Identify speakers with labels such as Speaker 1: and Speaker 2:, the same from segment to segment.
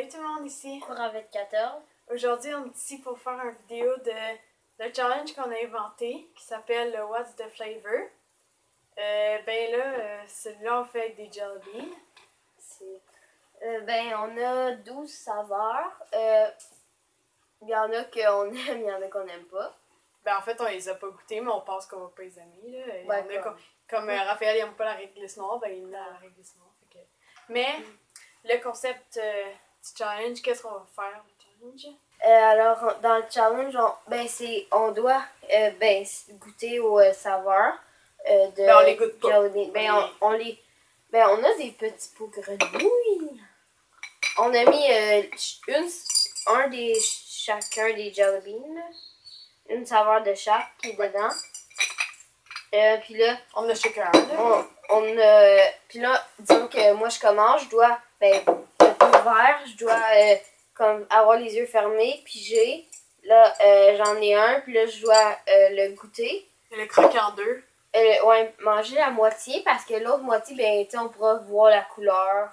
Speaker 1: Salut tout le monde ici.
Speaker 2: Cours avec 14.
Speaker 1: Aujourd'hui, on est ici pour faire une vidéo de challenge qu'on a inventé qui s'appelle le What's the Flavor. Celui-là, on fait avec des jelly beans.
Speaker 2: On a 12 saveurs. Il y en a qu'on aime, il y en a qu'on n'aime pas.
Speaker 1: En fait, on les a pas goûtés, mais on pense qu'on va pas les aimer. Là. Il y en a comme Raphaël n'aime pas la réglisse noire, il met la réglisse noire. Mais le concept du challenge, qu'est-ce qu'on va faire le challenge?
Speaker 2: Alors, dans le challenge, on doit goûter aux saveurs de
Speaker 1: on les goûte pas.
Speaker 2: On a des petits pots grenouilles. On a mis chacun des jelly beans. Une saveur de chaque qui est dedans. Puis là,
Speaker 1: on a chacun.
Speaker 2: Puis là, disons que moi je commence, je dois, le pot vert, je dois comme avoir les yeux fermés, piger. Là, j'en ai un, puis là, je dois le goûter.
Speaker 1: Et le croquer en deux.
Speaker 2: Manger la moitié, parce que l'autre moitié, on pourra voir la couleur.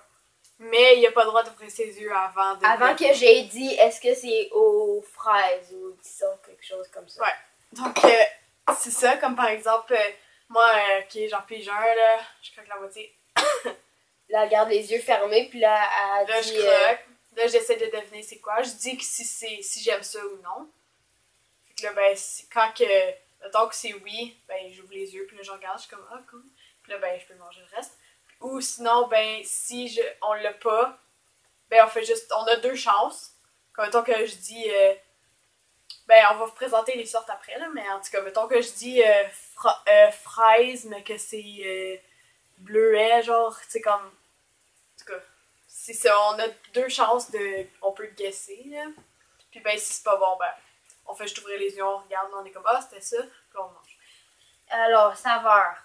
Speaker 1: Mais il n'y a pas le droit d'ouvrir ses yeux avant
Speaker 2: que j'ai dit, est-ce que c'est aux fraises ou disons quelque chose comme ça.
Speaker 1: Ouais. Donc, c'est ça, comme par exemple, moi, qui est genre pige un, là, je croque la moitié.
Speaker 2: Là, elle garde les yeux fermés, puis là,
Speaker 1: elle dit... je croque. Là, j'essaie de deviner c'est quoi. Je dis que si j'aime ça ou non. Fait que là, mettons que c'est oui, j'ouvre les yeux, puis là, je regarde, je suis comme, ah, cool. Puis là, je peux manger le reste. Ou sinon, si on l'a pas, on a deux chances. Comme mettons que je dis, on va vous présenter les sortes après, là, mais en tout cas, mettons que je dis fraise, mais que c'est bleuet, genre, tu sais, comme, en tout cas, c'est ça, on a deux chances on peut guesser, là. Puis si c'est pas bon, on fait juste ouvrir les yeux, on regarde, on est comme, ah, c'était ça, puis on mange.
Speaker 2: Alors, saveur.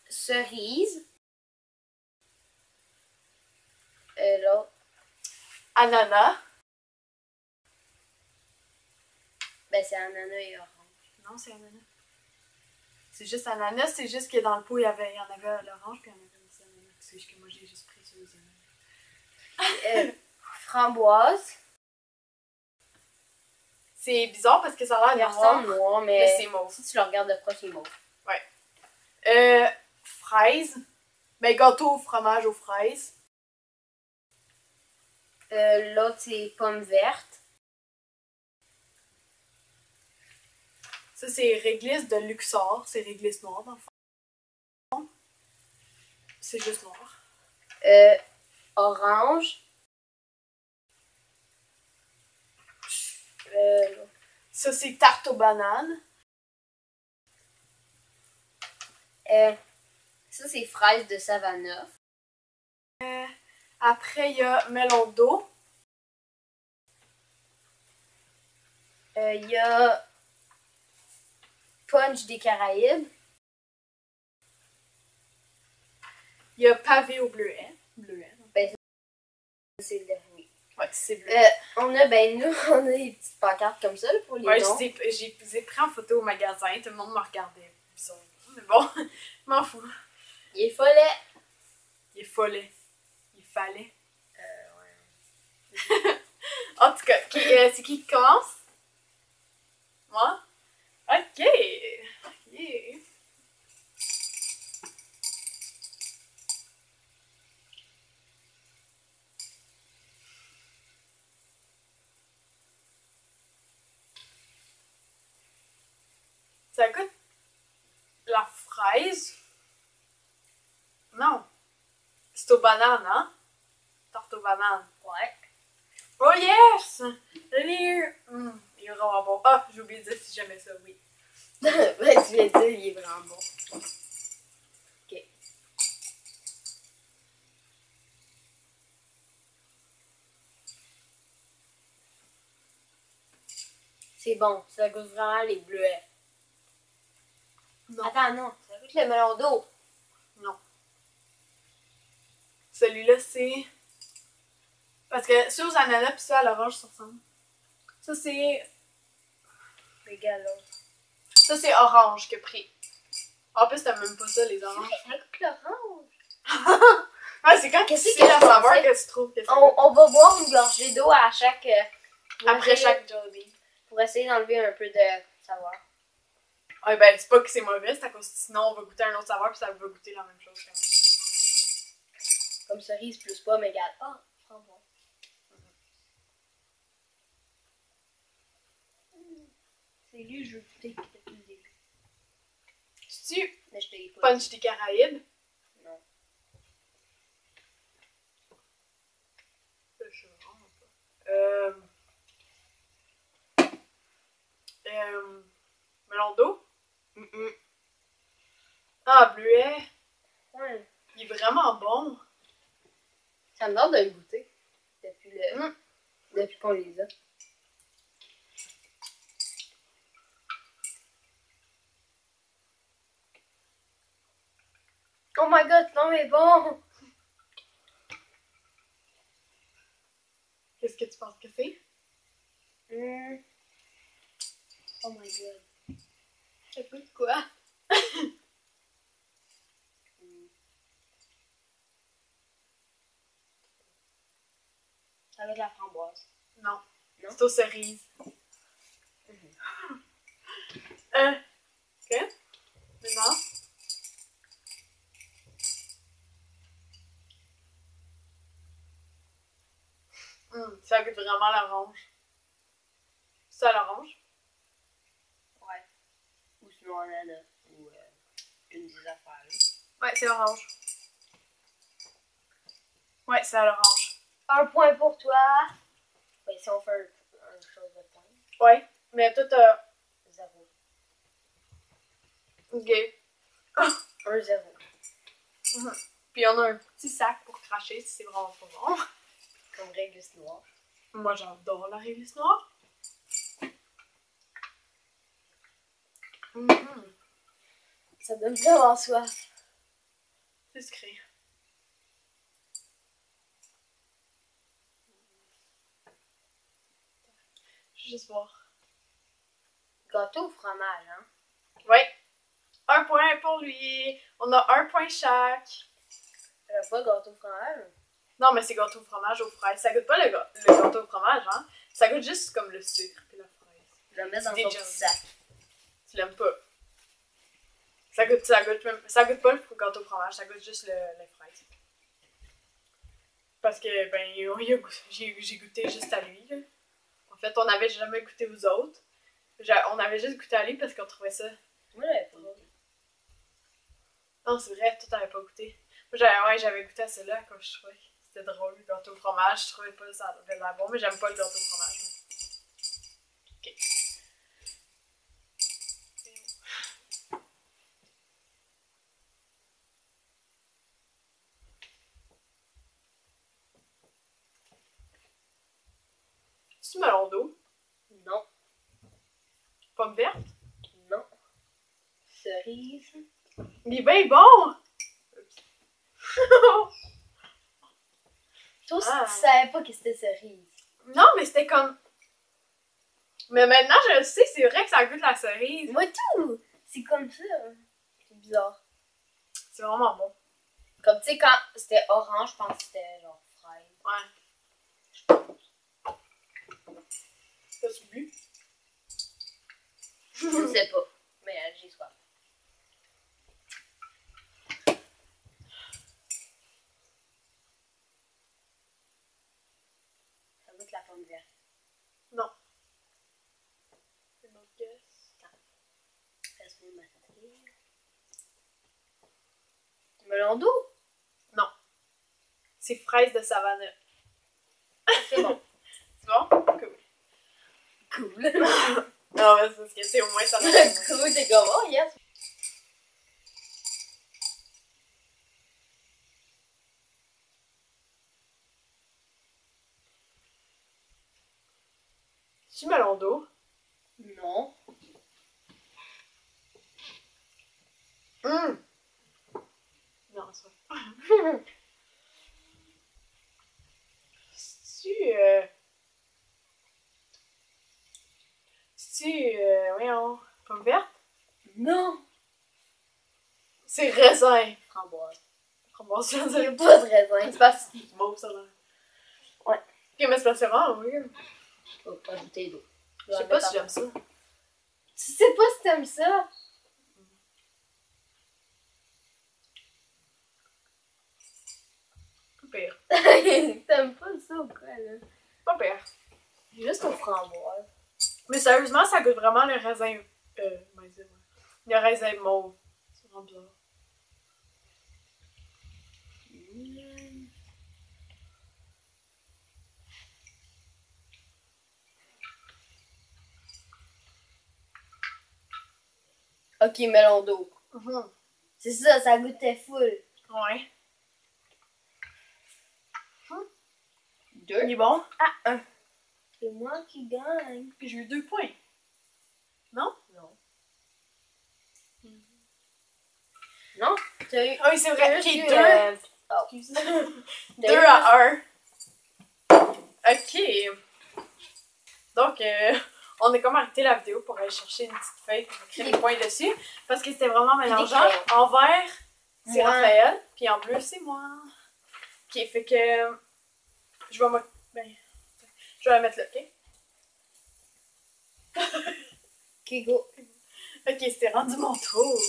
Speaker 2: Cerise. L'autre.
Speaker 1: Ananas.
Speaker 2: C'est ananas et orange.
Speaker 1: Non, c'est ananas. C'est juste ananas, c'est juste que dans le pot, il y en avait à l'orange, puis il y en avait aussi ananas. C'est juste que moi, j'ai juste pris sur les ananas.
Speaker 2: Framboise.
Speaker 1: C'est bizarre parce que ça a l'air
Speaker 2: noir, mais
Speaker 1: c'est mauve.
Speaker 2: Si tu le regardes de proche, c'est mauve.
Speaker 1: Ouais. Fraise. Gâteau au fromage aux fraises.
Speaker 2: L'autre, c'est pomme verte.
Speaker 1: Ça, c'est réglisse de Luxor. C'est réglisse noire, dans le fond. C'est juste noir.
Speaker 2: Orange.
Speaker 1: Ça, c'est tarte aux bananes.
Speaker 2: Ça, c'est fraise de Savannah.
Speaker 1: Après, il y a melon d'eau.
Speaker 2: Il y a punch des Caraïbes.
Speaker 1: Il y a pavé au bleuet.
Speaker 2: C'est le dernier.
Speaker 1: Ouais, c'est bleu.
Speaker 2: On a des petites pancartes comme ça là, pour les noms.
Speaker 1: J'ai pris en photo au magasin. Tout le monde me regardait. Bizarre. Mais bon, je m'en fous.
Speaker 2: Il est follet.
Speaker 1: Il est follet. Il fallait.
Speaker 2: Ouais.
Speaker 1: En tout cas, c'est qui commence? Moi? Ok. Yeah. Ça goûte la fraise. Non. C'est aux bananes, hein? Tarte aux bananes.
Speaker 2: Ouais.
Speaker 1: Oh yes! Il est vraiment bon. Ah, j'ai oublié de dire si j'aimais ça, oui.
Speaker 2: Tu viens de dire, il est vraiment bon. Ok. C'est bon, ça goûte vraiment les bleuets.
Speaker 1: Non.
Speaker 2: Attends, non, ça goûte le melon d'eau.
Speaker 1: Non. Celui-là, c'est... Parce que ceux aux ananas pis ceux à l'orange, ça ressemble. Ça, c'est...
Speaker 2: Regarde l'autre.
Speaker 1: Ça, c'est orange que pris. En plus, t'as même pas ça, les oranges.
Speaker 2: Ça goûte l'orange.
Speaker 1: Ah, c'est c'est quand tu
Speaker 2: Qu'est-ce
Speaker 1: sais
Speaker 2: que
Speaker 1: la
Speaker 2: je
Speaker 1: saveur
Speaker 2: pensais?
Speaker 1: que tu trouves que c'est
Speaker 2: On va boire une gorgée d'eau à chaque...
Speaker 1: après chaque Jollibee.
Speaker 2: Pour essayer d'enlever un peu de saveur.
Speaker 1: Ouais, ben, c'est pas que c'est mauvais, c'est à cause que sinon on va goûter un autre saveur puis ça va goûter la même chose.
Speaker 2: Comme cerise plus pomme égale. Ah, framboise. C'est lui, je veux goûter depuis le début.
Speaker 1: C'est-tu
Speaker 2: Mais je t'ai pas.
Speaker 1: Punch des Caraïbes?
Speaker 2: Non.
Speaker 1: Je sais vraiment pas. Melon d'eau? Ah, bleuet.
Speaker 2: Ouais.
Speaker 1: Il est vraiment bon.
Speaker 2: Ça me donne de le goûter. Depuis qu'on les a. Oh my god, non mais bon!
Speaker 1: Qu'est-ce que tu penses que c'est?
Speaker 2: Oh my god.
Speaker 1: Ça goûte quoi?
Speaker 2: Ça va être la framboise.
Speaker 1: Non.
Speaker 2: Non?
Speaker 1: C'est aux cerises. Ok. Maintenant? Ça goûte vraiment l'orange. C'est à l'orange?
Speaker 2: Ouais. Ou sinon ananas. Ou une des affaires.
Speaker 1: Ouais, c'est orange. Ouais, c'est à l'orange.
Speaker 2: Un point pour toi. Ben, si on fait un chose de point.
Speaker 1: Ouais, mais toi t'as...
Speaker 2: 0.
Speaker 1: Ok.
Speaker 2: 1-0.
Speaker 1: Puis on a un petit sac pour cracher si c'est vraiment pas bon.
Speaker 2: Comme réglisse noire.
Speaker 1: Moi j'adore la réglisse noire.
Speaker 2: Ça donne vraiment soif.
Speaker 1: C'est sucré. Je vais juste voir.
Speaker 2: Gâteau au fromage, hein?
Speaker 1: Ouais. Un point pour lui. On a un point chaque.
Speaker 2: Pas gâteau au fromage.
Speaker 1: Non, mais c'est gâteau au fromage aux fraises. Ça goûte pas le gâteau au fromage, hein? Ça goûte juste comme le sucre et la fraise.
Speaker 2: Je vais le mettre dans
Speaker 1: Des
Speaker 2: ton petit sac.
Speaker 1: Tu l'aimes pas. Ça goûte pas le gâteau au fromage, ça goûte juste les fraises. Parce que, ben, j'ai goûté juste à lui, là. En fait, on n'avait jamais goûté aux autres. On avait juste goûté à lui parce qu'on trouvait ça.
Speaker 2: Moi, j'avais pas goûté.
Speaker 1: Non, c'est vrai, toi, t'avais pas goûté. Moi, j'avais goûté à celui-là, quand je trouvais que c'était drôle, le gâteau au fromage. Je trouvais pas que ça avait l'air bon, mais j'aime pas le gâteau au fromage. Ok. C'est melon d'eau.
Speaker 2: Non.
Speaker 1: Pomme verte.
Speaker 2: Non. Cerise.
Speaker 1: Il est bien bon!
Speaker 2: Toi aussi,
Speaker 1: Ah.
Speaker 2: tu savais pas que c'était cerise.
Speaker 1: Non, mais c'était comme... Mais maintenant, je le sais, c'est vrai que ça goûte la cerise.
Speaker 2: Moi, tout! C'est comme ça. C'est bizarre.
Speaker 1: C'est vraiment bon.
Speaker 2: Comme, tu sais, quand c'était orange, je pense que c'était genre fraise.
Speaker 1: Ouais.
Speaker 2: Je pense.
Speaker 1: T'as-tu bu?
Speaker 2: Je sais pas. Mais j'ai soif. Ça goûte la pomme verte.
Speaker 1: Non. Une autre guess.
Speaker 2: Laisse-moi mastiquer. Melon d'eau?
Speaker 1: Non. C'est fraise de savane.
Speaker 2: C'est bon.
Speaker 1: C'est bon? Cool.
Speaker 2: Cool.
Speaker 1: Non, mais c'est parce que c'est au moins ça.
Speaker 2: Cool, c'est comme, oh yes.
Speaker 1: Tu melon d'eau?
Speaker 2: Non.
Speaker 1: Non, c'est pas. Voyons, pomme verte?
Speaker 2: Non.
Speaker 1: C'est raisin.
Speaker 2: Framboise.
Speaker 1: Framboise,
Speaker 2: Il n'y a pas de raisin.
Speaker 1: c'est parce que c'est mauve, ça là.
Speaker 2: Ouais.
Speaker 1: Ok, mais c'est parce que c'est vraiment weird.
Speaker 2: Faut pas ajouter d'eau.
Speaker 1: Je sais pas si j'aime ça.
Speaker 2: Tu sais pas si t'aimes ça?
Speaker 1: Pas pire.
Speaker 2: T'aimes pas ça ou quoi, là?
Speaker 1: Pas pire.
Speaker 2: Juste au framboise.
Speaker 1: Mais sérieusement, ça goûte vraiment le raisin. Le raisin mauve. C'est vraiment bizarre.
Speaker 2: Ok, melon d'eau.
Speaker 1: Mhm.
Speaker 2: C'est ça, ça goûtait full.
Speaker 1: Ouais.
Speaker 2: Deux.
Speaker 1: Il est bon.
Speaker 2: Ah, un. C'est moi qui gagne.
Speaker 1: J'ai eu 2 points. Non?
Speaker 2: Non. Non? T'as eu.
Speaker 1: Ah oui, c'est vrai.
Speaker 2: t'as
Speaker 1: Ok,
Speaker 2: juste eu,
Speaker 1: 2.
Speaker 2: Oh.
Speaker 1: Excuse.
Speaker 2: T'as
Speaker 1: 2
Speaker 2: eu
Speaker 1: à 1. Ok. Donc, on a comme arrêté la vidéo pour aller chercher une petite feuille pour écrire les points dessus. Parce que c'était vraiment mélangeant. En vert, c'est
Speaker 2: Moi.
Speaker 1: Raphaël. Puis en bleu, c'est moi. Ok, fait que. Je vais je vais la mettre là, ok?
Speaker 2: Ok, go.
Speaker 1: Ok, c'était rendu mon tour.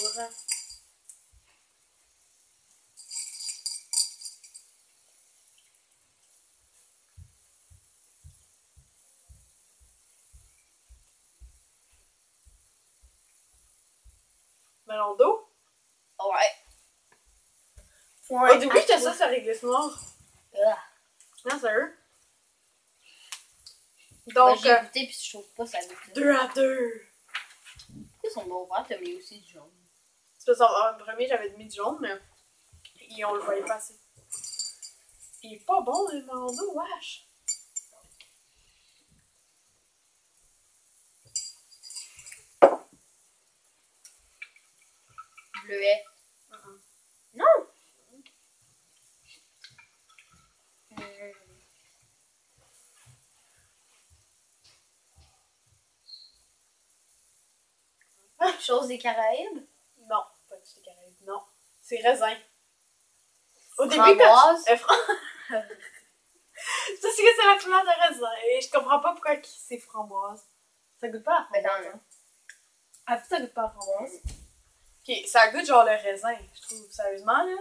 Speaker 1: Melon d'eau.
Speaker 2: Ouais.
Speaker 1: Au début, j'étais sûre que ça réglisse noir.
Speaker 2: Ah.
Speaker 1: Non, sérieux?
Speaker 2: Moi,
Speaker 1: Donc,
Speaker 2: j'ai goûté puis je trouve pas ça goûte.
Speaker 1: 2 à 2.
Speaker 2: Ils sont bons verts, t'as mis aussi du jaune.
Speaker 1: C'est parce qu'en premier, j'avais mis du jaune, mais on le voyait pas assez. Il est pas bon, le melon d'eau, wesh.
Speaker 2: Bleuet.
Speaker 1: Mm-mm.
Speaker 2: Non! Chose des Caraïbes?
Speaker 1: Non, pas du Caraïbes, non. C'est raisin. Au début,
Speaker 2: Framboise?
Speaker 1: quand je sais que c'est la couleur de raisin et je comprends pas pourquoi c'est framboise. Ça goûte pas à
Speaker 2: Mais
Speaker 1: framboise.
Speaker 2: non,
Speaker 1: Hein? Ah, puis ça goûte pas à framboise. Ok, ça goûte genre le raisin, je trouve, sérieusement, là.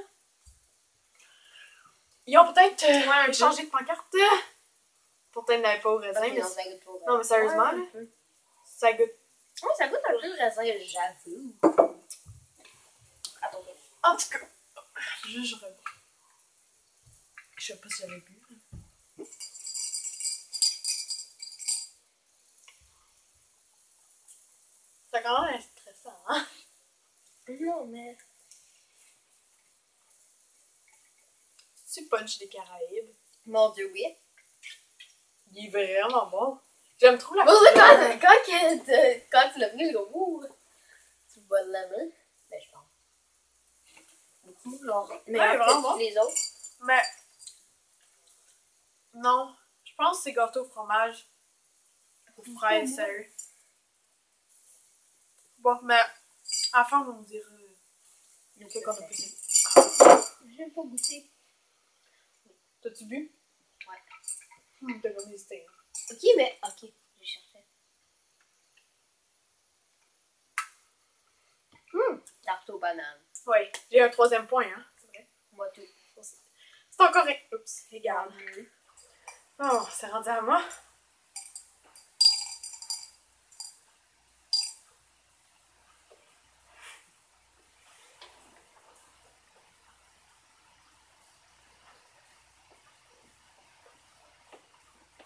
Speaker 1: Ils ont peut-être
Speaker 2: Ouais,
Speaker 1: changé de pancarte. Peut-être n'avait pas au raisin,
Speaker 2: Ok,
Speaker 1: mais
Speaker 2: non, ça goûte pas au
Speaker 1: non, mais sérieusement,
Speaker 2: Ouais,
Speaker 1: là,
Speaker 2: un peu.
Speaker 1: ça goûte.
Speaker 2: Ouais, ça goûte un peu le raisin, j'avoue. Attends.
Speaker 1: En tout cas, je reviens. Je sais pas si j'avais bu. C'est quand même stressant, hein?
Speaker 2: Non, mais.
Speaker 1: C'est punch des Caraïbes.
Speaker 2: Mon Dieu, oui.
Speaker 1: Il est vraiment bon. J'aime trop la
Speaker 2: Bon,
Speaker 1: couleur.
Speaker 2: quand tu l'as pris, le goût, tu bois de la main. Ben, je pense. Beaucoup, genre. Mais
Speaker 1: Ouais, vraiment
Speaker 2: que
Speaker 1: bon.
Speaker 2: tous les autres.
Speaker 1: Mais. Non. Je pense que c'est gâteau au fromage. Aux fraises, sérieux. Bon, mais. À la fin, on dirait. C'est qu'on a poussé.
Speaker 2: J'ai pas goûté.
Speaker 1: T'as-tu bu?
Speaker 2: Ouais.
Speaker 1: T'as comme hésité.
Speaker 2: Ok, mais. Ok, j'ai cherché. Tarte aux bananes.
Speaker 1: Ouais. J'ai un 3e point, hein. C'est vrai.
Speaker 2: Moi, tout.
Speaker 1: C'est encore. Oups, égal.
Speaker 2: Bleu.
Speaker 1: Oh, c'est rendu à moi.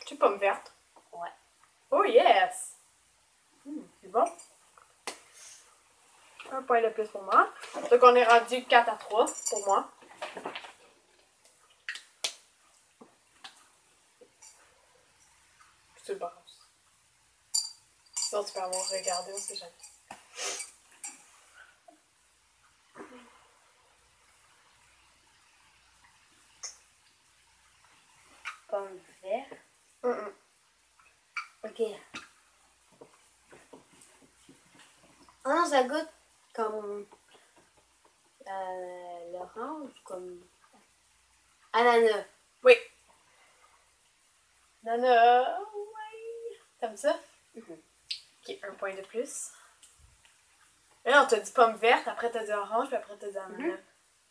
Speaker 1: Tu pomme verte?
Speaker 2: Ouais.
Speaker 1: Oh yes! C'est bon. Un point de plus pour moi. Donc on est rendu 4 à 3 pour moi. Puis tu le brasses. Sinon tu peux avoir regardé, on sait jamais.
Speaker 2: Pomme verte. Ok. Ah non, ça goûte comme. Là. orange, comme... Ananas.
Speaker 1: Oui. Nana, ouais. T'aimes ça? Ok, un point de plus. Mais non, t'as dit pomme verte, après t'as dit orange, puis après t'as dit ananas.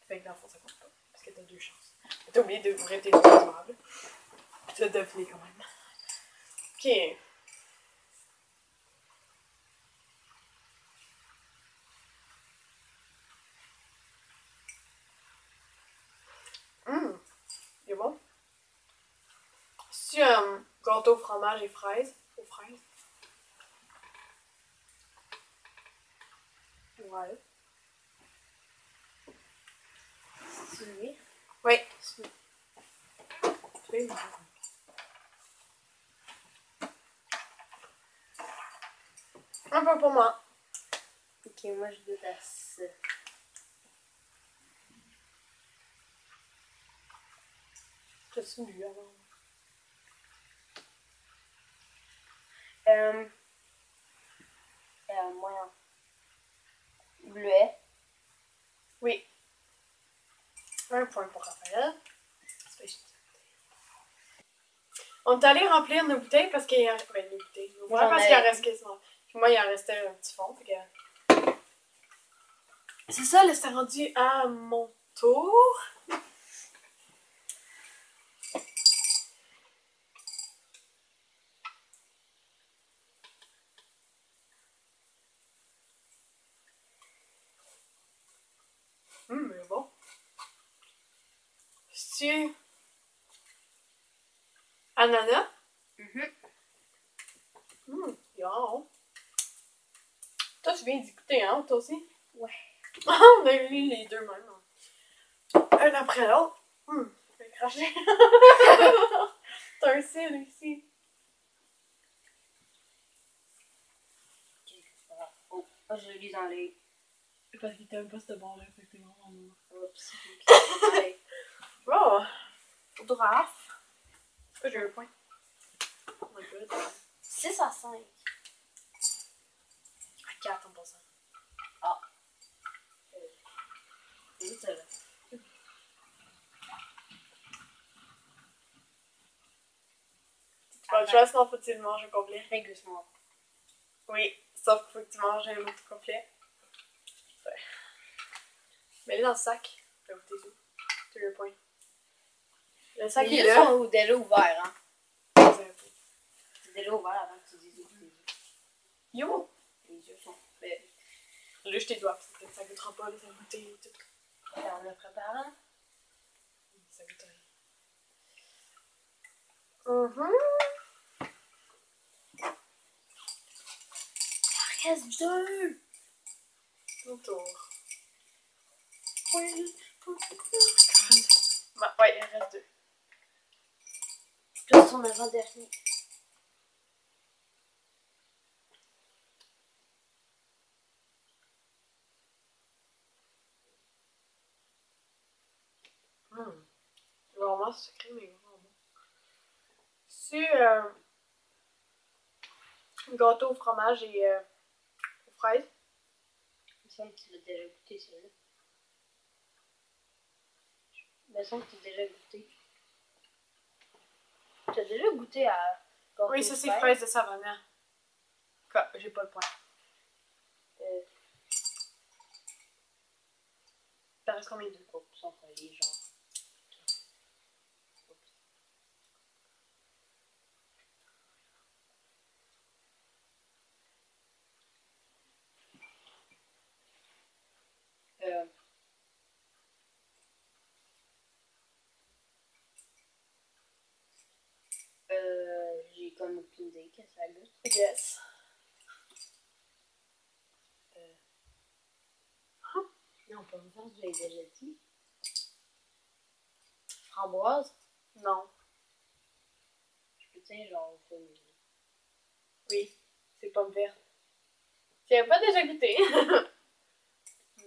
Speaker 1: Fait que dans le fond, ça compte pas. Parce que t'as 2 chances. T'as oublié d'ouvrir tes deux tables. Puis t'as deviné quand même. Ok. C'est bon. C'est gâteau, fromage et fraises. Aux fraises. Ouais.
Speaker 2: C'est lui.
Speaker 1: Oui. Un peu pour moi.
Speaker 2: Ok, moi je goûte à ça.
Speaker 1: T'as-tu bu avant?
Speaker 2: Moyen. Bleuet.
Speaker 1: Oui. Un point pour Raphaël. On est allé remplir nos bouteilles parce qu'il y en restait. Nos bouteilles. Nos verres parce qu'il en reste quasiment. Puis moi, il en restait un petit fond. Fait que... C'est ça, là, c'était rendu à mon tour. Mais bon. C'est ananas. Bien. Toi, tu viens d'y goûter, hein, toi aussi?
Speaker 2: Ouais.
Speaker 1: On a eu les deux mêmes. Un après l'autre. Je vais cracher. T'as un cil ici.
Speaker 2: Oh, je lis dans les...
Speaker 1: Parce qu'il t'aime pas ce bord-là, fait que t'es vraiment lourd.
Speaker 2: Oups.
Speaker 1: Bon. Draft. Pourquoi j'ai un point? Oh my god.
Speaker 2: 6 à 5.
Speaker 1: À 4 en passant.
Speaker 2: C'est ça, là.
Speaker 1: Pas de choix, sinon faut-il le manger au complet.
Speaker 2: Régule-moi.
Speaker 1: Oui, sauf qu'il faut que tu manges un autre complet. Ouais. Mets-le dans le sac. T'as goûté tout. T'as eu un point. Le sac
Speaker 2: Les
Speaker 1: est
Speaker 2: yeux
Speaker 1: là.
Speaker 2: sont déjà ouverts, hein. C'est déjà ouvert avant que tu dises où tes yeux.
Speaker 1: Yo!
Speaker 2: Les yeux sont...
Speaker 1: Là, je tes doigts, parce que ça goûtera pas, là, ça goûter et tout.
Speaker 2: On le prépare, hein?
Speaker 1: Ça goûte rien.
Speaker 2: Il reste 2!
Speaker 1: Mon tour.
Speaker 2: Oui.
Speaker 1: Bah, ouais, il en reste 2.
Speaker 2: Là, son avant-dernier.
Speaker 1: Vraiment sucré, mais vraiment bon. C'est gâteau au fromage et aux fraises.
Speaker 2: Il me semble que tu l'as déjà goûté, celui-là. Il me semble que tu l'as déjà goûté. Tu as déjà goûté à gâteau
Speaker 1: Oui, ça c'est
Speaker 2: fraise?
Speaker 1: fraises de Savannah. Quoi, j'ai pas le point. Ça reste combien de deux?
Speaker 2: Oh, sans folie, genre. J'ai comme aucune idée que ça goûte.
Speaker 1: Yes.
Speaker 2: Non, pas me je l'ai déjà dit. Framboise?
Speaker 1: Non.
Speaker 2: Je peux dire genre vanille.
Speaker 1: Oui, c'est pomme verte. Tu n'avais pas déjà goûté?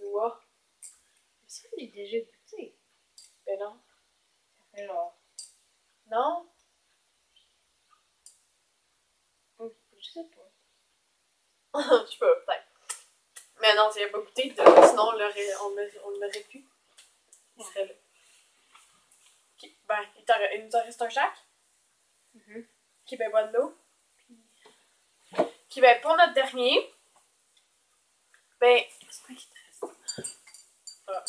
Speaker 1: Noix.
Speaker 2: Mais ça, je l'ai déjà goûté.
Speaker 1: Ben non.
Speaker 2: Ça fait genre...
Speaker 1: Non?
Speaker 2: Je sais pas.
Speaker 1: Je sais pas, peut-être. Mais non, tu n'avais pas goûté, sinon on l'aurait pu. Il serait là. Ok, ben, il nous en reste un chaque. Ok, ben, bois de l'eau. Ok, ben, pour notre dernier, ben, c'est quoi qui te reste? Ah,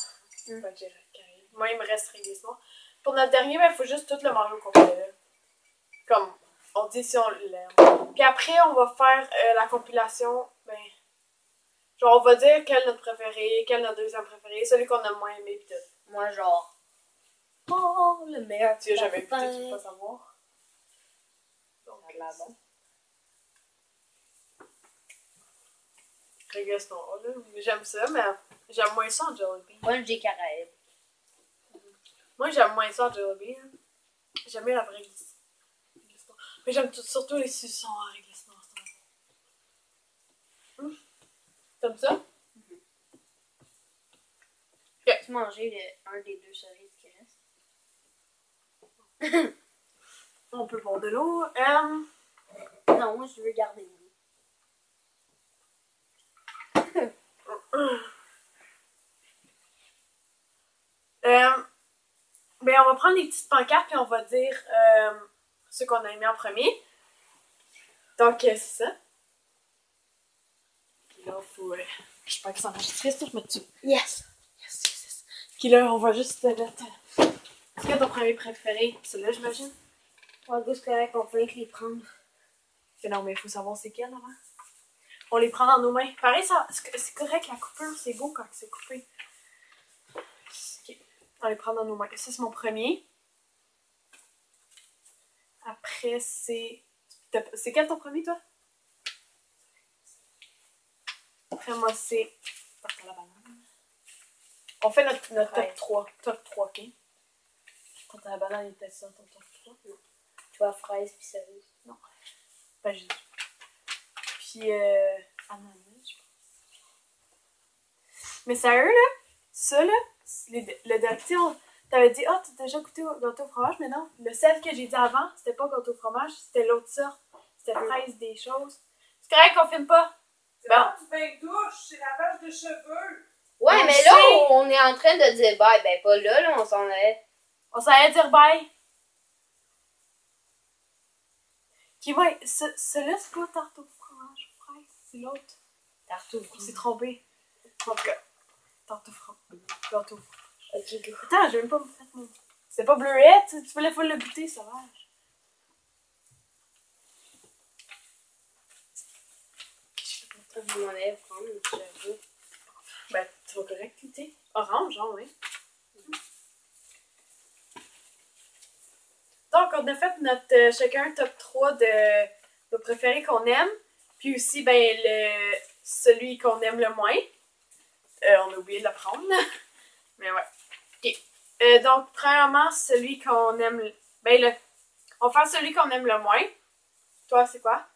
Speaker 1: pas que j'ai carré. Moi, il me reste réglissement. Pour notre dernier, ben, il faut juste tout le manger au complet, là. Comme on dit si on l'aime. Puis après, on va faire la compilation, ben, genre, on va dire quel est notre préféré, quel est notre deuxième préféré, celui qu'on a moins aimé, pis tout.
Speaker 2: Moi, genre. Oh, le meilleur.
Speaker 1: Tu as jamais écouté, tu peux pas savoir. Donc,
Speaker 2: là, bon.
Speaker 1: réglissement, là. J'aime ça, mais j'aime moins ça en Jollibee.
Speaker 2: Moi, j'ai Caraïbes.
Speaker 1: Moi, j'aime moins ça en Jollibee. Hein. J'aime bien la vraie réglissement. Mais j'aime surtout les suçons en réglissement. T'aimes ça?
Speaker 2: Tu manger un des deux cerises qui reste?
Speaker 1: On peut boire de l'eau.
Speaker 2: Non, moi, je veux garder l'eau.
Speaker 1: Ben, on va prendre les petites pancartes et on va dire ce qu'on a aimé en premier. Donc, c'est ça. Puis là, faut. Je pense que ça enregistrer, ça, je me tue.
Speaker 2: Yes!
Speaker 1: Yes. Puis là, on va juste mettre. C'est quoi ton premier préféré? Celui-là, j'imagine?
Speaker 2: Ouais, c'est correct, on peut les prendre.
Speaker 1: Non, mais il faut savoir c'est quel avant. On les prend dans nos mains. Pareil, c'est correct, la coupure, c'est beau quand c'est coupé. Ok. On les prend dans nos mains. Ça, c'est mon premier. Après, c'est. C'est quel ton premier, toi? Après, moi, c'est. Tarte à la banane. On fait notre top 3. Top 3, ok? Tarte à la banane, il était ça, ton top 3?
Speaker 2: Non. Tu vois, fraise puis cerise.
Speaker 1: Non. Ben, j'ai dit. Puis, ananas, je pense. Mais sérieux, là, ça, là, le dernier, t'avais dit, ah, t'as déjà goûté au gâteau au fromage, mais non. Le sel que j'ai dit avant, c'était pas gâteau au fromage, c'était l'autre sorte. C'était fraise des choses. C'est correct qu'on filme pas.
Speaker 3: C'est bon, du bain de douche, c'est lavage de cheveux.
Speaker 2: Ouais,
Speaker 1: On
Speaker 2: mais
Speaker 1: sait.
Speaker 2: là, on est en train de dire bye. Ben, pas là, on s'en allait.
Speaker 1: On s'en allait dire bye. Puis ouais, celui-là, c'est pas tarte au fromage, fraise, c'est l'autre.
Speaker 2: Tarte au
Speaker 1: On s'est trompé. En tout cas, tarte au fromage. Gâteau au fromage.
Speaker 2: Ok, go.
Speaker 1: Attends, je vais même pas me faire mon. C'est pas bleuet, tu voulais pas le goûter, sauvage.
Speaker 2: Je m'en allais prendre une cheveux.
Speaker 1: Ben, tu vas correct goûter. Orange, genre, oui. Donc, on a fait notre chacun top 3 de nos préférés qu'on aime. Puis aussi, ben, celui qu'on aime le moins. On a oublié de le prendre. Mais ouais. Ok. Donc, premièrement, celui qu'on aime. Ben, on va faire celui qu'on aime le moins. Toi, c'est quoi?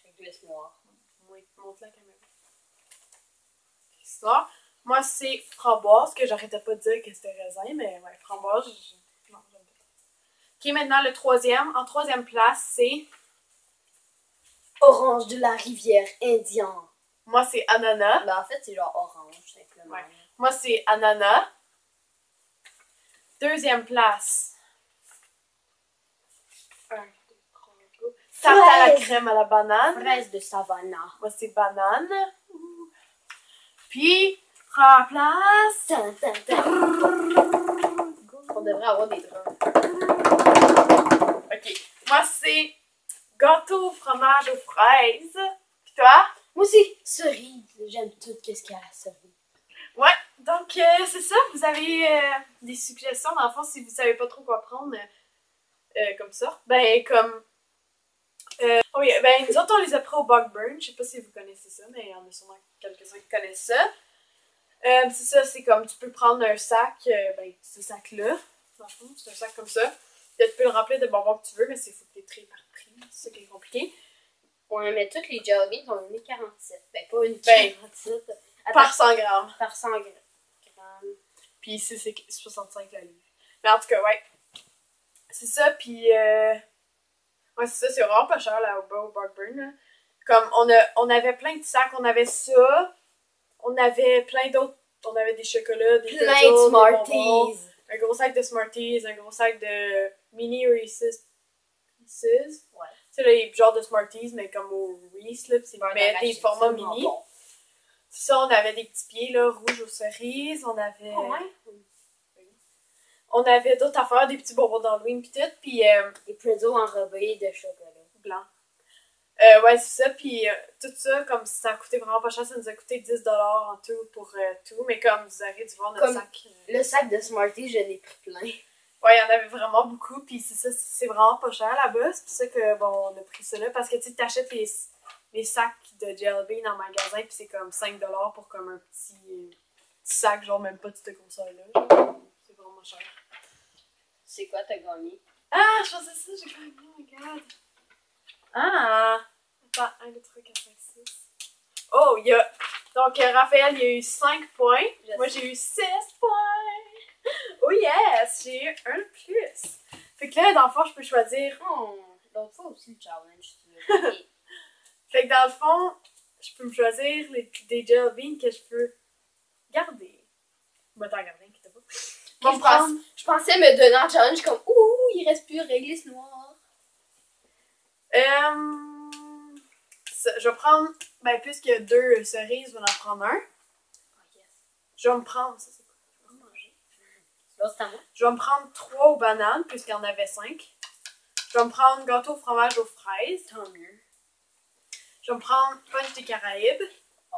Speaker 2: Réglisse noire.
Speaker 1: Oui, montre la caméra. Ça. Moi, c'est framboise, que j'arrêtais pas de dire que c'était raisin, mais ouais, framboise, non, j'aime pas. Ok, maintenant le troisième. En troisième place, c'est.
Speaker 2: Orange de la rivière Indian.
Speaker 1: Moi, c'est ananas.
Speaker 2: Ben, en fait, c'est genre orange, simplement.
Speaker 1: Ouais. Moi, c'est ananas. Deuxième place. Tarte à la crème à la banane.
Speaker 2: Fraise de Savannah.
Speaker 1: Moi, c'est banane. Puis, première place.
Speaker 2: Tan, tan, tan. On devrait avoir des drums.
Speaker 1: Ok. Moi, c'est gâteau au fromage aux fraises. Puis toi?
Speaker 2: Moi aussi, cerise. J'aime tout ce qu'il y a à la cerise.
Speaker 1: Ouais. Donc, c'est ça. Vous avez des suggestions, dans le fond, si vous savez pas trop quoi prendre comme ça. Ben, comme. Oui, ben, nous autres, on les a pris au Bugburn. Je sais pas si vous connaissez ça, mais il y en a sûrement quelques-uns qui connaissent ça. C'est ça, c'est comme tu peux prendre un sac, ben, ce sac-là. Dans le fond, c'est un sac comme ça. Puis, tu peux le remplir de bonbons que tu veux, mais il faut que tu les tries par prix. C'est ça qui est compliqué.
Speaker 2: Ouais, mais toutes les Jollibee sont 1,47. Ben, pas une
Speaker 1: Ben,
Speaker 2: 47.
Speaker 1: Par 100 grammes.
Speaker 2: Par 100 grammes.
Speaker 1: Puis ici, c'est 65 la livre. Mais en tout cas, ouais. C'est ça, puis. Ouais, c'est ça, c'est vraiment pas cher là au Bugburn. Là. Comme on avait plein de sacs, on avait ça, on avait plein d'autres. On avait des chocolats, des
Speaker 2: Plein
Speaker 1: pretzels,
Speaker 2: de
Speaker 1: des
Speaker 2: Smarties.
Speaker 1: bonbons, un gros sac de Smarties, un gros sac de mini Reese's Pieces.
Speaker 2: Ouais.
Speaker 1: Tu sais, les genres de Smarties, mais comme au Reese, là, c'est
Speaker 2: Beurre
Speaker 1: mais
Speaker 2: d'arachide,
Speaker 1: des formats
Speaker 2: c'est
Speaker 1: mini.
Speaker 2: bon.
Speaker 1: C'est ça, on avait des petits pieds, là, rouges aux cerises. On avait... On avait d'autres affaires, des petits bonbons d'Halloween pis tout, pis
Speaker 2: Des pretzels enrobés de chocolat.
Speaker 1: blanc. Ouais, c'est ça, pis tout ça, comme ça a coûté vraiment pas cher, ça nous a coûté 10$ en tout pour tout, mais comme vous aurez dû voir notre
Speaker 2: Comme
Speaker 1: sac.
Speaker 2: Le sac de Smarties, je l'ai pris plein.
Speaker 1: Ouais, il y en avait vraiment beaucoup, pis c'est ça, c'est vraiment pas cher là-bas, c'est pour ça que, bon, on a pris ça là, parce que tu t'achètes les sacs de Jelly Bean en magasin, pis c'est comme 5$ pour comme un petit sac, genre même pas de cette grosseur-là, c'est vraiment cher.
Speaker 2: C'est quoi t'as gagné?
Speaker 1: Ah, je pensais ça, j'ai gagné, oh my god. Ah! Attends, 1, 2, 3, 4, 5, 6. Oh, il y a... Donc, Raphaël, il a eu 5 points. Moi, j'ai eu 6 points. Oh yes! J'ai eu un de plus. Fait que là, dans le fond, je peux choisir...
Speaker 2: Oh, l'autre fois aussi le challenge, tu l'as gagné.
Speaker 1: Fait que dans le fond, je peux me choisir des Jelly Beans que je peux garder. Bah, t'en garder, inquiète pas. Bon,
Speaker 2: Je pensais me donner un challenge comme ouh, il reste plus réglisse noire.
Speaker 1: Je vais prendre, ben, puisqu'il y a 2 cerises, je vais en prendre un.
Speaker 2: Oh yes.
Speaker 1: Je vais me prendre, ça c'est quoi?
Speaker 2: Je vais manger. Là, c'est à moi.
Speaker 1: Je vais me prendre 3 aux bananes, puisqu'il y en avait 5. Je vais me prendre gâteau au fromage aux fraises.
Speaker 2: Tant mieux.
Speaker 1: Je vais me prendre punch des Caraïbes.
Speaker 2: Oh.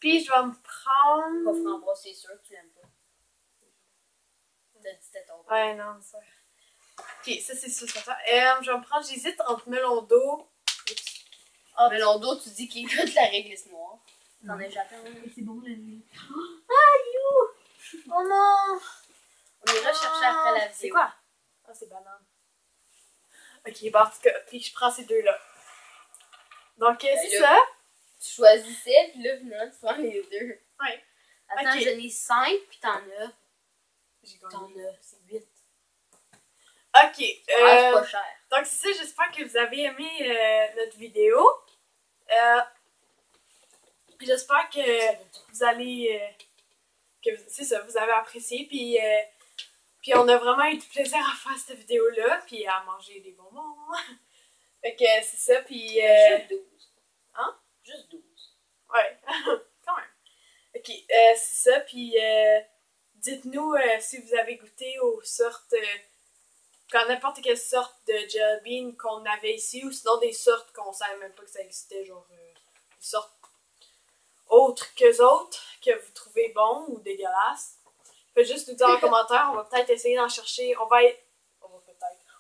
Speaker 1: Puis je vais me prendre...
Speaker 2: Pas framboise, c'est sûr que tu l'aimes pas. T'as dit c'était ton tour.
Speaker 1: Ouais, non, ça. Ok, ça c'est sûr, ça. Je vais me prendre, j'hésite entre melon d'eau.
Speaker 2: Melon d'eau, tu dis qu'il goûte la réglisse noire. T'en as jamais un.
Speaker 1: C'est bon la nuit. Ah, you! Oh non!
Speaker 2: On ira chercher après la vidéo.
Speaker 1: C'est quoi? Ah, c'est banane. Ok, bon, en tout cas, puis je prends ces deux-là. Donc, c'est
Speaker 2: là,
Speaker 1: ça.
Speaker 2: Tu choisissais, puis là, finalement, tu prends les deux.
Speaker 1: Ouais.
Speaker 2: Attends,
Speaker 1: Ok.
Speaker 2: j'en ai 5, puis t'en as.
Speaker 1: J'ai
Speaker 2: T'en
Speaker 1: gagné.
Speaker 2: as. C'est 8.
Speaker 1: Ok.
Speaker 2: Ah, c'est pas cher.
Speaker 1: Donc, c'est ça. J'espère que vous avez aimé notre vidéo. J'espère que vous allez... c'est ça, vous avez apprécié. Puis on a vraiment eu du plaisir à faire cette vidéo-là. Puis à manger des bonbons. Fait que c'est ça. Puis...
Speaker 2: Juste 12.
Speaker 1: Hein?
Speaker 2: Juste 12.
Speaker 1: Ouais, quand même. Ok, c'est ça. Puis dites-nous si vous avez goûté aux sortes, quand n'importe quelle sorte de Jelly Bean qu'on avait ici, ou sinon des sortes qu'on savait même pas que ça existait, genre des sortes autres qu'eux autres, que vous trouvez bons ou dégueulasses. Faites juste nous dire en commentaire, on va peut-être essayer d'en chercher,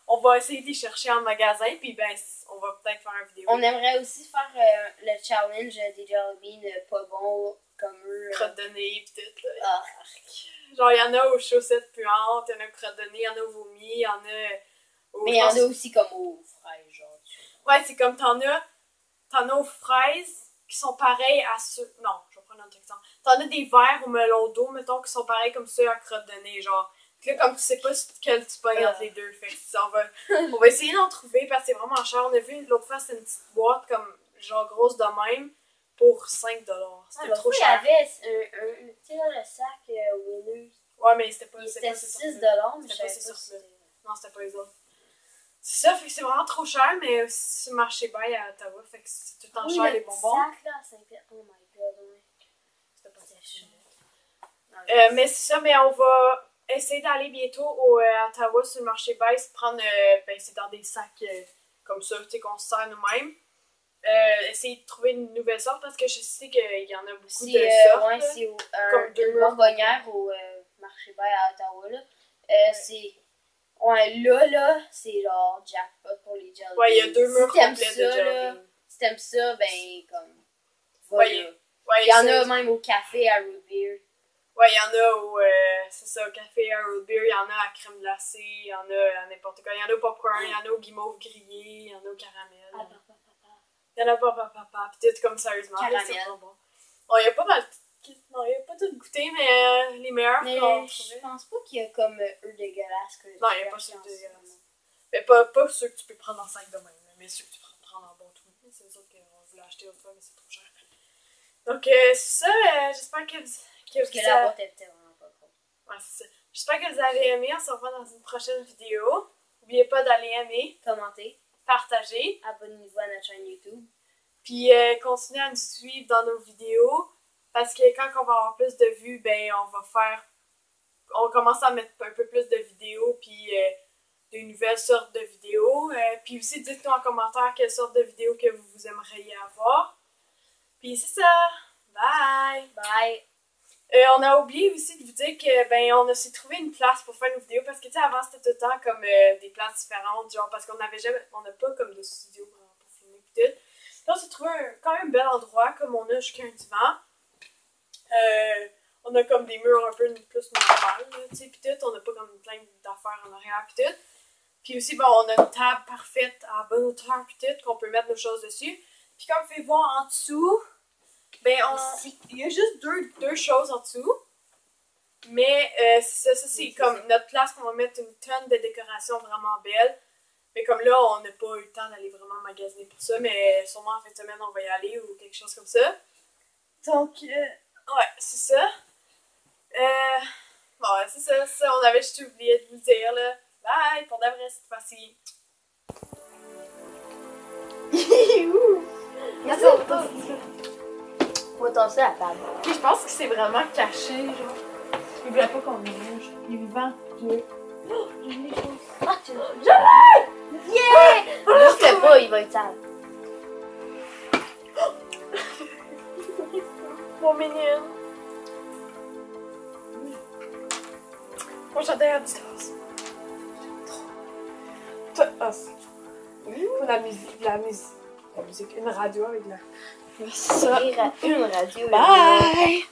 Speaker 1: on va essayer d'y chercher en magasin, puis ben, on va peut-être faire une vidéo.
Speaker 2: On aimerait aussi faire le challenge des Jelly Beans pas bons comme eux.
Speaker 1: Crotte de nez pis tout, là.
Speaker 2: Ah.
Speaker 1: Genre, il y en a aux chaussettes puantes, il y en a aux crottes de nez, il y en a aux vomis, il y en a aux...
Speaker 2: Mais il y en a aussi comme aux fraises, genre.
Speaker 1: Ouais, c'est comme t'en as aux fraises qui sont pareils à ceux... Non, je vais prendre un autre exemple. T'en as des verres au melon d'eau, mettons, qui sont pareils comme ceux à crotte de nez, genre. Puis là, comme tu sais pas quel tu pognes entre les deux, fait que ça, on va essayer d'en trouver parce que c'est vraiment cher. On a vu l'autre fois, c'était une petite boîte comme, genre, grosse de même pour 5$. C'était trop cher.
Speaker 2: Il y avait tu sais, là, le sac Winners.
Speaker 1: Ouais, mais c'était pas...
Speaker 2: C'était
Speaker 1: ces
Speaker 2: 6$,
Speaker 1: sortes-là.
Speaker 2: mais je
Speaker 1: C'était pas
Speaker 2: savais
Speaker 1: ces
Speaker 2: pas si
Speaker 1: sortes-là.
Speaker 2: c'était...
Speaker 1: Non, c'était pas les autres. C'est ça, fait que c'est vraiment trop cher, mais aussi le marché bail à Ottawa, fait que c'est tout le temps cher les bonbons.
Speaker 2: sac, là, à 5$. Oh my god, ouais.
Speaker 1: C'était pas
Speaker 2: C'était
Speaker 1: cher.
Speaker 2: cher.
Speaker 1: Mais c'est ça, mais on va essayer d'aller bientôt à Ottawa sur le marché bail, se prendre, ben c'est dans des sacs comme ça, tu sais, qu'on se sert nous-mêmes. Essayer de trouver une nouvelle sorte parce que je sais qu'il y en a beaucoup de sortes.
Speaker 2: Ouais,
Speaker 1: là.
Speaker 2: c'est
Speaker 1: Comme deux
Speaker 2: une bonbonnière au marché bail à Ottawa, là. C'est... Ouais, là, c'est genre jackpot pour les Jelly Beans.
Speaker 1: Ouais, il y a 2 murs
Speaker 2: si t'aimes
Speaker 1: complets
Speaker 2: ça,
Speaker 1: de Jelly
Speaker 2: là,
Speaker 1: Beans.
Speaker 2: si t'aimes ça, ben, comme...
Speaker 1: Ouais,
Speaker 2: voilà.
Speaker 1: Ouais,
Speaker 2: Il y en
Speaker 1: ça,
Speaker 2: a même au café à Root Beer.
Speaker 1: Ouais, il y en a au, c'est ça, au café, à root beer, il y en a à crème glacée, il y en a à n'importe quoi. Il y en a au popcorn, il y en a au guimauve grillé, il y en a au caramel.
Speaker 2: Ah, papa.
Speaker 1: Il y en a pas, pis tout comme sérieusement. là,
Speaker 2: Caramel.
Speaker 1: c'est vraiment bon. Bon, il y a pas mal, non, il y a pas tout goûté, mais les meilleurs
Speaker 2: Mais
Speaker 1: qu'on
Speaker 2: je
Speaker 1: trouvait.
Speaker 2: pense pas qu'il y a comme eux dégueulasses. Que
Speaker 1: Non, il y a pas ceux dégueulasses. Mais pas ceux que tu peux prendre en sac de même, mais ceux que tu peux prendre en bon tout. C'est acheté une fois, mais c'est trop cher. Donc, c'est ça. J'espère que
Speaker 2: Parce que la boîte était vraiment pas trop.
Speaker 1: Ouais, c'est ça. J'espère que vous avez aimé. On se revoit dans une prochaine vidéo. N'oubliez pas d'aller aimer,
Speaker 2: Commentez,
Speaker 1: partager,
Speaker 2: abonnez-vous à notre chaîne YouTube.
Speaker 1: puis continuez à nous suivre dans nos vidéos. Parce que quand on va avoir plus de vues, ben on commence à mettre un peu plus de vidéos, puis de nouvelles sortes de vidéos. Puis aussi, dites-nous en commentaire quelle sorte de vidéos que vous aimeriez avoir. Puis c'est ça. Bye!
Speaker 2: Bye!
Speaker 1: On a oublié aussi de vous dire que on s'est trouvé une place pour faire nos vidéos parce que tu sais avant c'était tout le temps comme des places différentes, genre parce qu'on n'a pas comme de studio vraiment pour filmer pis tout. Là on s'est trouvé quand même un bel endroit comme on a jusqu'à un divan. On a comme des murs un peu plus normales, tu sais, pis tout, on n'a pas comme plein d'affaires en arrière pis tout. Puis aussi on a une table parfaite à bonne hauteur pis tout qu'on peut mettre nos choses dessus. Puis comme vous pouvez voir en dessous, il y a juste deux choses en dessous. Mais ça c'est comme notre place qu'on va mettre une tonne de décorations vraiment belles. Mais comme là, on n'a pas eu le temps d'aller vraiment magasiner pour ça. Mais sûrement en fin de semaine, on va y aller ou quelque chose comme ça. Donc, ouais, c'est ça. Bon, ouais, c'est ça. On avait juste oublié de vous le dire, là. Bye! Pour de vrai, cette fois-ci.
Speaker 2: Faut tasser la table.
Speaker 1: Puis je pense que c'est vraiment caché, genre. Il voulait pas qu'on le mange. Il est vivant. Oh, j'ai mis les choses.
Speaker 2: Ah, tu l'as! Yeah! Juste le pas, il va être sale.
Speaker 1: Mon mignonne. Moi, j'adore Adidas. Toi, faut la musique. Une radio avec la...
Speaker 2: Une radio.
Speaker 1: Bye!